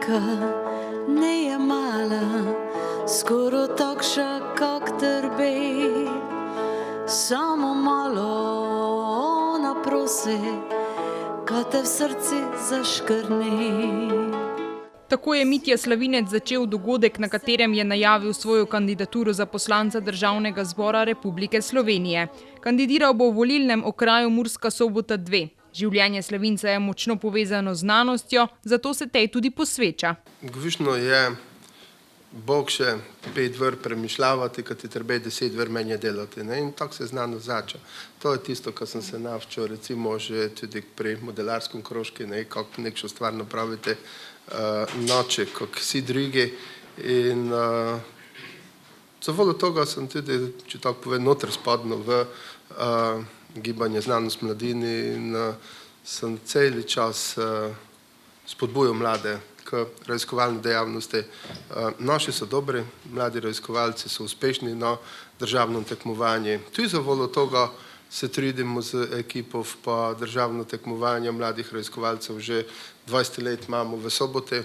razlika ne je mala, skoro takša, kak trbe. Samo malo ona prosi, ko te v srci zaškrni. Tako je Mitja Slavinec začel dogodek, na katerem je najavil svojo kandidaturo za poslanca Državnega zbora Republike Slovenije. Kandidiral bo v volilnem okraju Murska Sobota 2. Življenje Slavinca je močno povezano z znanostjo, zato se tej tudi posveča. Govišno je boljše 5 vr premišljavati, kot je treba 10 vr menje delati. In tako se znanost zača. To je tisto, kar sem se navčil, recimo že tudi pri modelarskem krožki, kako nekšo stvar napravite noče, kot vsi drugi. In zavolo toga sem tudi, če tako povem, noter spadno v gibanje Znanost mladini in sem celi čas spodbujal mlade k raziskovalni dejavnosti. Naši so dobri, mladi raziskovalci so uspešni na državnem tekmovanju. Tudi zavolo toga se trudimo z ekipo pa državno tekmovanje mladih raziskovalcev. Že 20 let imamo v Soboti,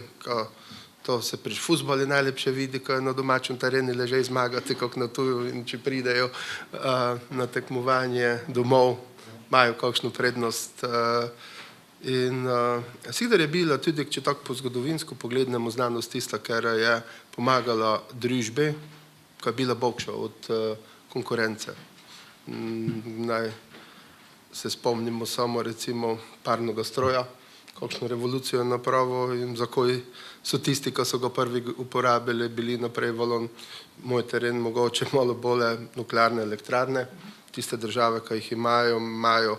to se pri fuzbolu najlepše vidi, ko je na domačem terenu leže zmagati, kot na tuju, in če pridejo na tekmovanje domov, imajo kakšno prednost. In sigdar je bila tudi, če tako po zgodovinsko poglednemo, znanost tista, ker je pomagala družbi, ko je bila boljša od konkurence. Naj se spomnimo samo recimo parnega stroja, kakšno revolucijo je napravil in zakaj so tisti, ki so ga prvi uporabili, bili naprej valon. Moj teren mogoče malo bolje nuklearne elektrarne. Tiste države, ki jih imajo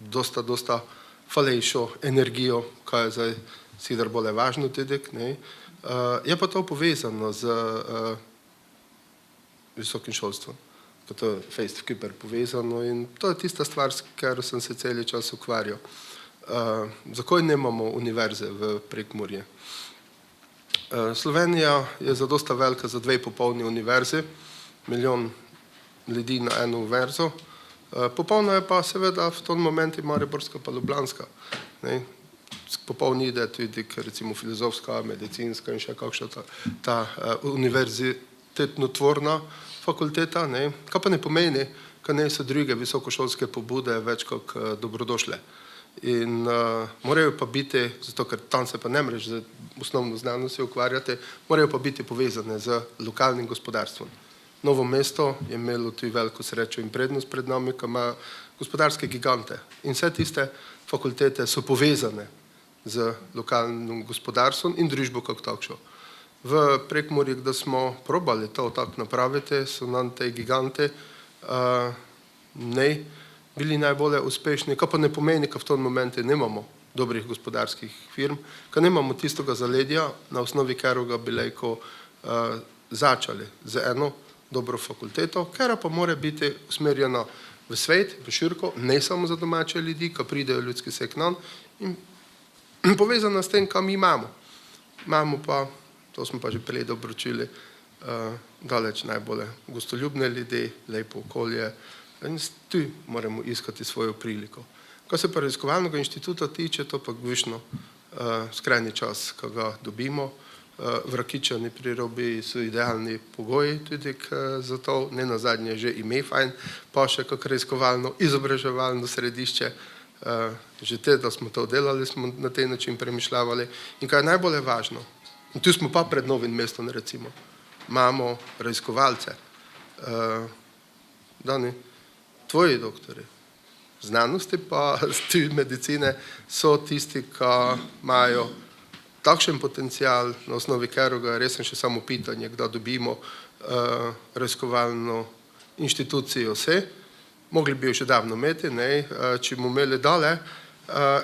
dosta falejšo energijo, kaj je zdaj sigdar bolje važno tudi. Je pa to povezano z visokim šolstvom. Pa to je fejst vkiper povezano in to je tista stvar, s katero sem se celi čas ukvarjal. Zakaj nemamo univerze v Prekmurju? Slovenija je zadosta velika za 2 popolni univerzi, 1 milijon ljudi na eno univerzo. Popolna je pa seveda v tom momentu mariborska pa ljubljanska. Popolni ide tudi recimo filozofska, medicinska in še kakšna ta univerzitetno-tvorna fakulteta. Kaj pa ne pomeni, kaj ne so druge visokošolske pobude več kot dobrodošle. In morajo pa biti, zato ker tam se pa ne mreš z osnovno znanostjo ukvarjati, morajo pa biti povezane z lokalnim gospodarstvom. Novo mesto je imelo tudi veliko srečo in prednost pred nami, ki ima gospodarske gigante. In vse tiste fakultete so povezane z lokalnim gospodarstvom in družbo kot takšno. V Prekmurju, da smo probali to tako napraviti, so nam te gigante ne bili najbolje uspešni, kar pa ne pomeni, da v tom momentu nemamo dobrih gospodarskih firm, ker nemamo tistega zaledja, na osnovi katerega bi lahko začeli z eno dobro fakulteto, kera pa mora biti usmerjena v svet, v širko, ne samo za domače ljudi, ki pridejo ljudski se k nam, in povezana s tem, kaj mi imamo. Imamo pa, to smo pa že prej dobro čuli, daleč najbolje gostoljubne ljudi, lepo okolje, in tu moramo iskati svojo priliko. Ko se pa raziskovalnega inštituta tiče, to pa gvišno skrajni čas, ko ga dobimo. V Rakičani pri Robi so idealni pogoji tudi za to, ne nazadnje že ime fajn, pa še kako raziskovalno, izobraževalno središče. Že te, da smo to delali, smo na tej način premišljavali. In kaj je najbolje važno, in tu smo pa pred Novim mestom, recimo, imamo raziskovalce. Dani, tvoji doktori znanosti pa tudi medicine so tisti, ki imajo takšen potencial, na osnovi katerega res je še samo pitanje, kdaj dobimo raziskovalno inštitucijo vse. Mogli bi jo še davno imeti, če bomo imeli dole,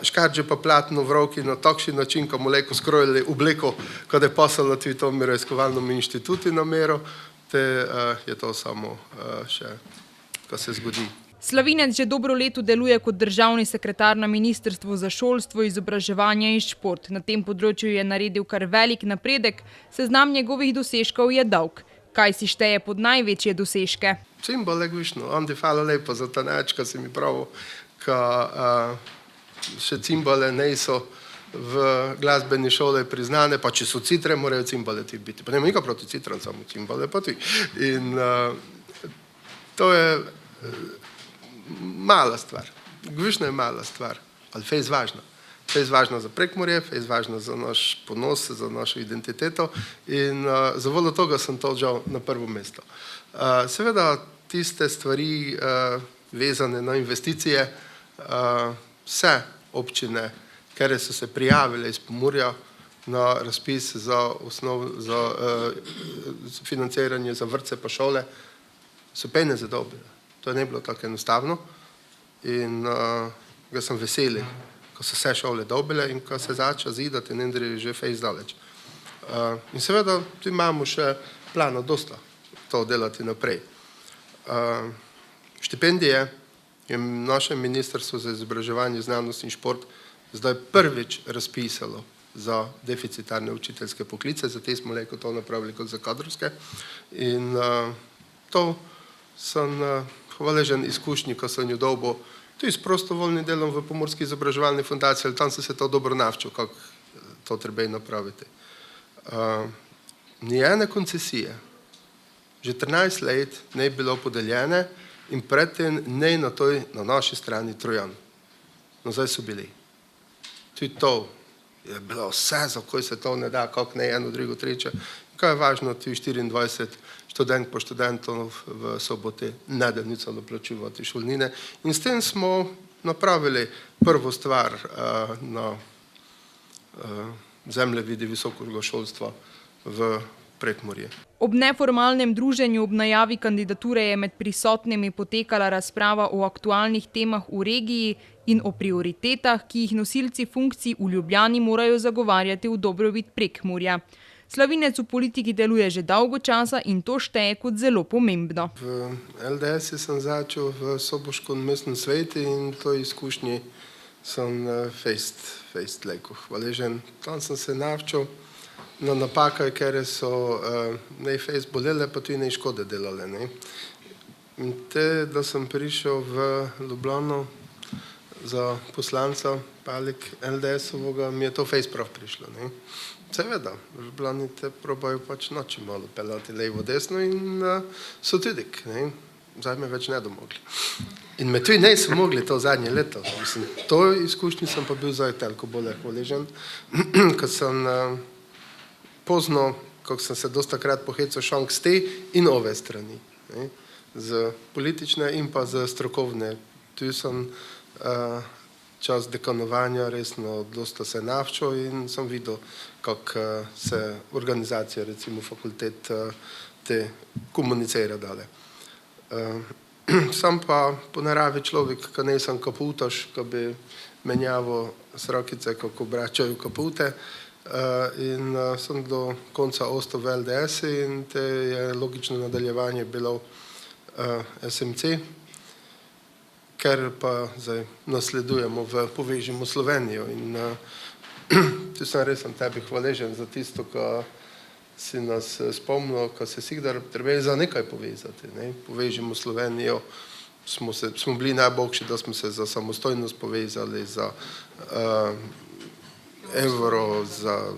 škarđe pa platno v roki na takšen način, ko bomo lahko skrojili obleko, kad je pasalo tudi tomu raziskovalnemu inštitutu na mero, te je to samo še, ko se zgodi. Slavinec že dobro leto deluje kot državni sekretar na Ministrstvu za šolstvo, izobraževanje in šport. Na tem področju je naredil kar velik napredek, seznam njegovih dosežkov je dolg. Kaj si šteje pod največje dosežke? Cimbale, gvišno. Andi, hvala lepo za ta neč, ko si mi pravil, ko še cimbale niso v glasbeni šoli priznane, pa če so citre, morajo cimbale tudi biti. Pa nema nikaj proti citram, samo cimbale pa tudi. In to je mala stvar. Gvišna je mala stvar, ali fejs važna. Fejs važna za Prekmurje, fejs važna za naš ponos, za našo identiteto in za voljo toga sem to dal na prvo mesto. Seveda tiste stvari vezane na investicije, vse občine, kjer so se prijavile iz Pomurja na razpis za financiranje za vrtce pa šole, so peneze dobile. To ne bilo tako enostavno in ga sem veseli, ko so vse šole dobile in ko se začne zidati in Indri že fejs daleč. In seveda tu imamo še plano dosta to delati naprej. Štipendije je naše ministrstvo za izobraževanje, znanost in šport zdaj prvič razpisalo za deficitarne učiteljske poklice, zato smo lahko to napravili kot za kadrovske. In to sem hvaležen izkušnji, ko sem jo dobil tudi s prostovoljnim delom v Pomurski izobraževalni fundaciji, ali tam sem se to dobro navčil, kako to treba napraviti. Nijene koncesije že 13 let ne je bilo podeljene in predtem ne na naši strani Trojan. No, zdaj so bili. Tudi to je bilo vse, za kaj se to ne da, kako ne eno, drugo, treče. Kaj je važno, tudi 24 študent po študentov v soboti ne da nicalo plačuvati šolnine. In s tem smo napravili prvo stvar na zemljevidi visokega šolstva v Prekmurje. Ob neformalnem druženju ob najavi kandidature je med prisotnimi potekala razprava o aktualnih temah v regiji in o prioritetah, ki jih nosilci funkcij v Ljubljani morajo zagovarjati v dobrobit Prekmurja. Slavinec v politiki deluje že dolgo časa in to šteje kot zelo pomembno. V LDS sem začel v soboškem mestnem svetu in to izkušnji sem fejst lejko hvaležen. Tam sem se navčil na napake, ker so ne fejst bolele, pa tudi ne škode delale. Ne? In te, da sem prišel v Ljubljano za poslanca Palik LDS-ovoga, mi je to fejst prav prišlo. Ne? Seveda, v Ljubljani te probajo pač noči malo pelati levo, desno in so tudi, ne? Zdaj me več ne domogli. In me tudi ne so mogli to zadnje leto. Mislim, to izkušnji sem pa bil zdaj toliko bolj hvaležen, ko sem pozno, kako sem se dostakrat pohecal šank z te in ove strani. Ne? Z politične in pa z strokovne. Tu sem čas dekanovanja resno dosta se navčil in sem videl, kako se organizacija, recimo fakultet, te komunicira dale. Sam pa po naravi človek, ko nisem kaputaš, ko bi menjavo srokice, kako obračajo kapute, in sem do konca ostal v LDS in te je logično nadaljevanje bilo SMC, ker pa zdaj nasledujemo v Povežimo Slovenijo in tu sem res tebi hvaležen za tisto, ko si nas spomnil, ko se sikdar treba za nekaj povezati. Ne? Povežimo Slovenijo, smo bili najboljši, da smo se za samostojnost povezali, za evro,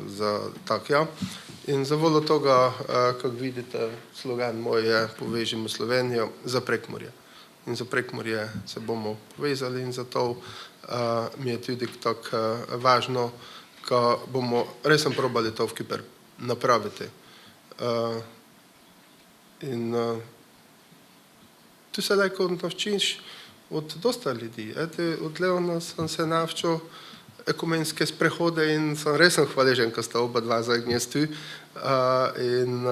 za tak, ja. In za voljo toga, kako vidite, slogan moj je Povežimo Slovenijo za Prekmurje. In za Prekmurje se bomo povezali in zato mi je tudi tako važno, ko bomo res probali to v Kiper napraviti. In tu se lahko navčiš od dosta ljudi. Od Leona sem se navčil ekumenske sprehode in sem res hvaležen, ko sta oba dva za gnjez tu. In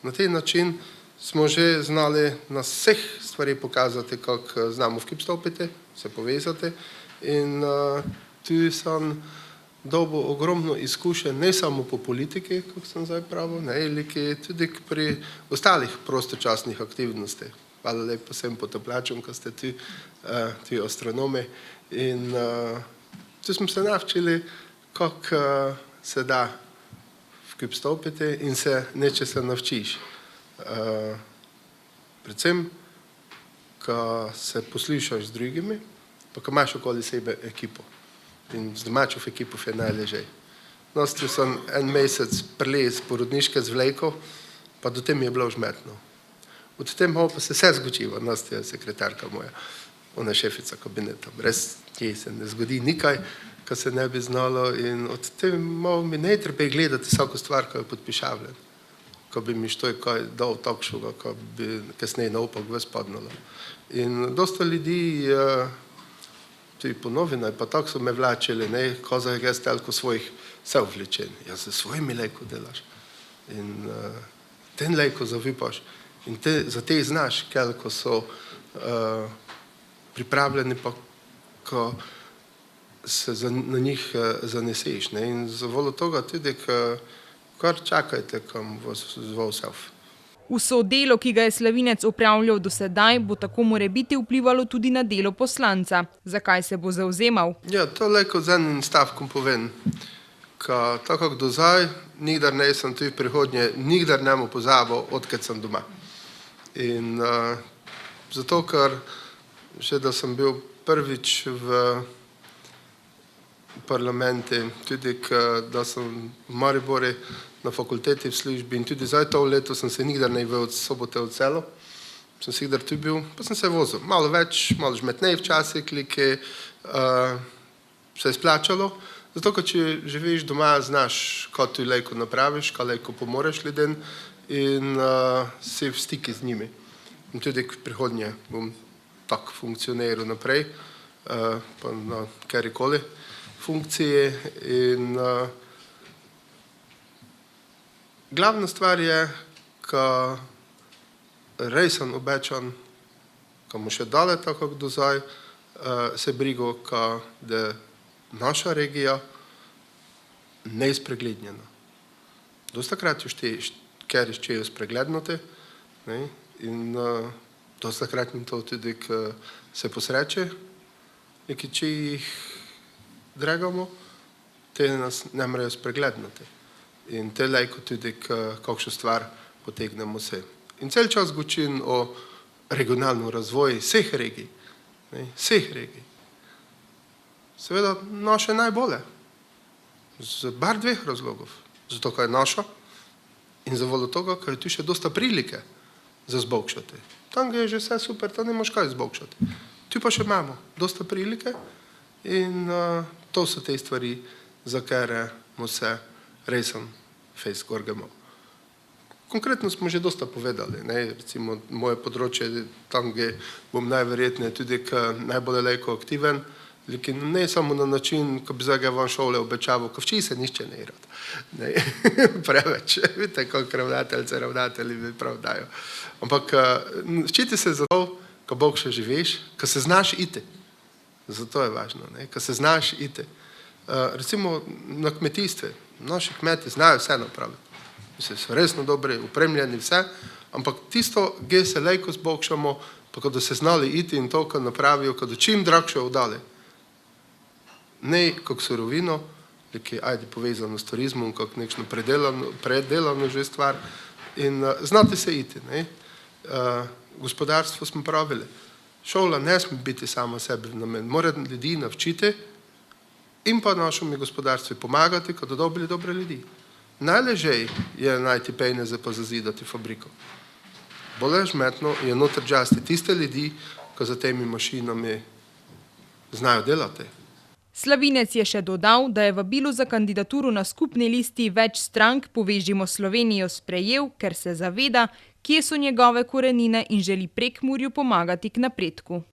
na tej način smo že znali na vseh stvari pokazati, kako znamo v kip stopiti, se povezati. In tu sem dobil ogromno izkušenj, ne samo po politiki, kako sem zdaj pravil, tudi pri ostalih prostočasnih aktivnostih. Hvala lepo vsem potoplačom, ko ste tu astronomi. In tu smo se navčili, kako se da v kip stopiti in se nečesa navčiš. Predvsem, ko se poslušaš z drugimi, pa ko imaš okoli sebe ekipo. in z domačo ekipo je najležej. Nostil sem en mesec prelez porodniške z vlejko, pa do tem je bilo žmetno. Od tem pa se vse zgočivo, nostil je sekretarka moja, ona šefica kabineta. Brez nje se ne zgodi nikaj, kar se ne bi znalo in od tem mi ne treba gledati vsako stvar, ko jo podpišavljam. Ko bi mi što je kaj dal takšega, ko bi kasneje na opak ves padnalo. In dosta ljudi, tudi po novinaj, pa tako so me vlačili, ko za jaz telko svojih vse vlečen. Ja, za svojimi lejko delaš. In ten lejko zavipaš. In za te znaš, koliko so pripravljeni, pa ko se na njih zaneseš. In za volo toga tudi, kar čakajte, kam vas zval self. Vso delo, ki ga je Slavinec opravljal do sedaj, bo tako morebiti vplivalo tudi na delo poslanca. Zakaj se bo zavzemal? Ja, to lejko z enim stavkom povem. Tako kot do zdaj, nikdar nisem tudi v prihodnje, nikdar ne bom pozabil, odkrat sem doma. In zato, ker že da sem bil prvič v parlamenti, tudi da sem v Mariboru na fakulteti v službi in tudi zdaj to leto sem se nikdar ne od sobote v celo. Sem si kdar tu bil, pa sem se vozil. Malo več, malo žmetnej včasih, klike se je splačalo. Zato, ker če živiš doma, znaš, ko ti lejko napraviš, ko lejko pomoreš ljudem in si v stiki z njimi. In tudi v prihodnje bom tako funkcioniral naprej, pa na kjerikoli funkcije. In glavna stvar je, ko res sem obečan, ko mu še dale tako kot do zdaj, se brigo, da naša regija ne je spreglednjena. Dostakrat ker iščejo spreglednote in dostakrat mi to tudi se posreče, neki če jih dragamo, te nas ne morejo spreglednoti. In te lejko tudi, kakšno stvar potegnemo se. In cel čas gočim o regionalnem razvoju vseh regij. Vseh regij. Seveda naše najbolje. Z bar dveh razlogov. Zato, ker je naša in za volo toga, ker je tu še dosta prilike za zbogšati. Tam je že vse super, tam nemaš kaj zbogšati. Tu pa še imamo dosta prilike in to so te stvari, za kere mu se resem fejs gorgemo. Konkretno smo že dosta povedali. Recimo, moje področje, tam bom najverjetneje tudi najbolj lejko aktiven, ne samo na način, ko bi zdaj vam šole obečaval, ko vči se nišče ne irati. Preveč. Vidite, kako ravnatelji mi prav dajo. Ampak včiti se zato, ko Bog še živiš, ko se znaš iti. Zato je važno, ko se znaš iti. Recimo na kmetijstve. Naši kmeti znajo vse napraviti. So resno dobri, upremljeni vse, ampak tisto, gdje se lejko zbogšamo, pa kada se znali iti in to, kar napravijo, kada čim dragše odali. Ne kak surovino, ki je povezano s turizmom, kak nekšno predelano že stvar in znati se iti. Gospodarstvo smo pravili. Šola ne sme biti sama sebi namen. Mora ljudi navčiti in pa našemu gospodarstvu pomagati, kada dobili dobre ljudi. Najležej je najti pejneze pa zazidati fabriko. Bolje žmetno je noter džasti tiste ljudi, ko za temi mašinami znajo delati. Slavinec je še dodal, da je vabilo za kandidaturo na skupni listi več strank Povežimo Slovenijo sprejel, ker se zaveda, kje so njegove korenine in želi Prekmurju pomagati k napredku.